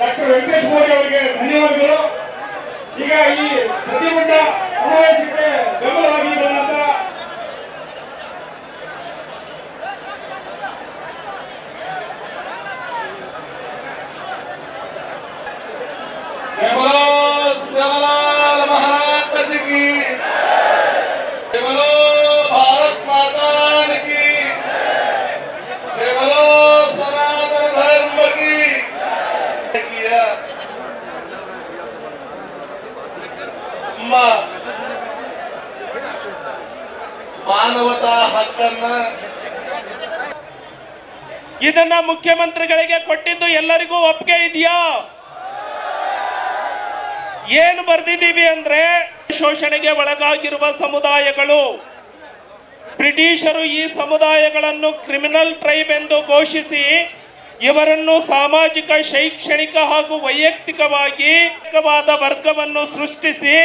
Doctor Venkatesh Modi ಅವರಿಗೆ ಧನ್ಯವಾದಗಳು. ಈಗ ಈ ಪ್ರತಿಭಟನಾ ಸಮಾವೇಶಕ್ಕೆ ಬೆಂಬಲವಾಗಿ ಬಂದಂತ सेवालाल महाराज की, जय बोलो भारत माता की, जय बोलो सनातन धर्म की। ಮಾನವತಾ ಹಕ್ಕನ್ನ ಇದನ್ನ ಮುಖ್ಯಮಂತ್ರಿಗಳಿಗೆ ಕೊಟ್ಟಿದ್ದು ಎಲ್ಲರಿಗೂ ಒಪ್ಪಿಗೆ ಇದೆಯಾ? ಏನು ಬರೆದಿದ್ದೀವಿ ಅಂದ್ರೆ, ಶೋಷಣೆಗೆ ಒಳಗಾಗಿರುವ ಸಮುದಾಯಗಳು, ಬ್ರಿಟಿಷರು ಈ ಸಮುದಾಯಗಳನ್ನು ಕ್ರಿಮಿನಲ್ ಟ್ರೈಬ್ ಎಂದು ಘೋಷಿಸಿ ಇವರನ್ನು ಸಾಮಾಜಿಕ, ಶೈಕ್ಷಣಿಕ ಹಾಗೂ ವೈಯಕ್ತಿಕವಾಗಿ ವರ್ಗವನ್ನು ಸೃಷ್ಟಿಸಿ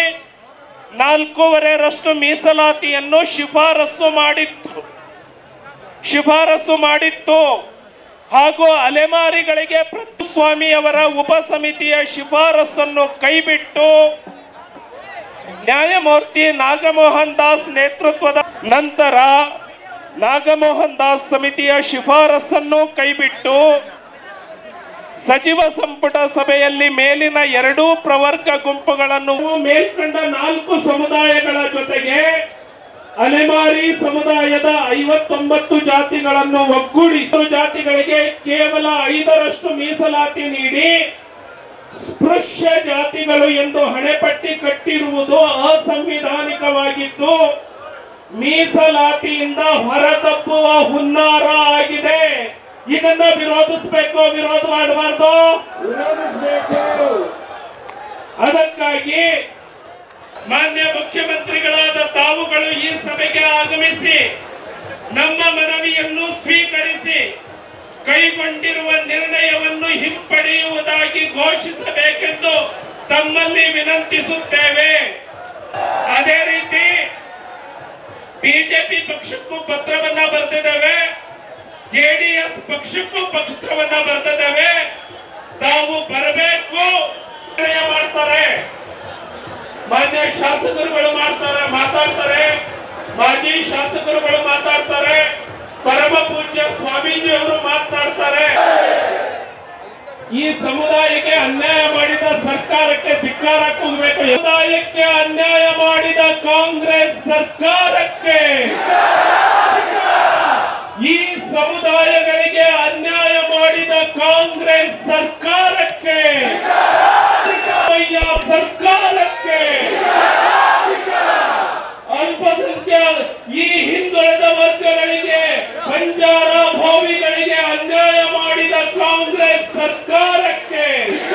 4.5% ಮೀಸಲಾತಿಯನ್ನು ಶಿಫಾರಸು ಮಾಡಿತ್ತು. ಹಾಗೂ ಅಲೆಮಾರಿಗಳಿಗೆ ಸ್ವಾಮಿ ಅವರ ಉಪಸಮಿತಿಯ ಶಿಫಾರಸನ್ನು ಕೈಬಿಟ್ಟು ನ್ಯಾಯಮೂರ್ತಿ ನಾಗಮೋಹನ್ ದಾಸ್ ನೇತೃತ್ವದ ನಂತರ ನಾಗಮೋಹನ್ ದಾಸ್ ಸಮಿತಿಯ ಶಿಫಾರಸನ್ನು ಕೈಬಿಟ್ಟು ಸಚಿವ ಸಂಪುಟ ಸಭೆಯಲ್ಲಿ ಮೇಲಿನ 2 ಪ್ರವರ್ಗ ಗುಂಪುಗಳನ್ನು ಮೇಲ್ಕಂಡ 4 ಸಮುದಾಯಗಳ ಜೊತೆಗೆ ಅಲೆಮಾರಿ ಸಮುದಾಯದ 59 ಜಾತಿಗಳನ್ನು ಒಗ್ಗೂಡಿಸಿ ಜಾತಿಗಳಿಗೆ ಕೇವಲ 5% ಮೀಸಲಾತಿ ನೀಡಿ ಸ್ಪೃಶ್ಯ ಜಾತಿಗಳು ಎಂದು ಹಣೆಪಟ್ಟಿ ಕಟ್ಟಿರುವುದು ಅಸಂವಿಧಾನಿಕವಾಗಿದ್ದು ಮೀಸಲಾತಿಯಿಂದ ಹೊರತಪ್ಪುವ ಹುನ್ನಾರ ಆಗಿದೆ. ಇದನ್ನ ವಿರೋಧಿಸಬೇಕು, ವಿರೋಧ ಮಾಡಬಾರ್ದು, ವಿರೋಧಿಸಬೇಕು. ಅದಕ್ಕಾಗಿ ಮಾನ್ಯ ಮುಖ್ಯಮಂತ್ರಿಗಳಾದ ತಾವುಗಳು ಈ ಸಭೆಗೆ ಆಗಮಿಸಿ ನಮ್ಮ ಮನವಿಯನ್ನು ಸ್ವೀಕರಿಸಿ ಕೈಗೊಂಡಿರುವ ನಿರ್ಣಯವನ್ನು ಹಿಂಪಡೆಯುವುದಾಗಿ ಘೋಷಿಸಬೇಕೆಂದು ತಮ್ಮಲ್ಲಿ ವಿನಂತಿಸುತ್ತೇವೆ. ಅದೇ ರೀತಿ ಬಿಜೆಪಿ ಪಕ್ಷಕ್ಕೂ ಪತ್ರವನ್ನ ಬರೆದಿದ್ದೇವೆ, ಜೆಡಿಎಸ್ ಪಕ್ಷಕ್ಕೂ ಪತ್ರವನ್ನ ಬರೆದಿದ್ದೇವೆ. ತಾವು ಬರಬೇಕು, ಮಾಡ್ತಾರೆ, ಮಾನ್ಯ ಶಾಸಕರುಗಳು ಮಾತಾಡ್ತಾರೆ, ಮಾಜಿ ಶಾಸಕರುಗಳು ಮಾತಾಡ್ತಾರೆ, ಪರಮ ಪೂಜ್ಯ ಸ್ವಾಮೀಜಿ ಅವರು ಮಾತನಾಡ್ತಾರೆ. ಈ ಸಮುದಾಯಕ್ಕೆ ಅನ್ಯಾಯ ಮಾಡಿದ ಸರ್ಕಾರಕ್ಕೆ ಧಿಕ್ಕಾರ ಕೂಗಬೇಕು. ಸಮುದಾಯಕ್ಕೆ ಅನ್ಯಾಯ ಮಾಡಿದ ಕಾಂಗ್ರೆಸ್ ಸರ್ಕಾರಕ್ಕೆ, ಈ ಸಮುದಾಯಗಳಿಗೆ ಅನ್ಯಾಯ ಮಾಡಿದ ಕಾಂಗ್ರೆಸ್ ಸರ್ಕಾರ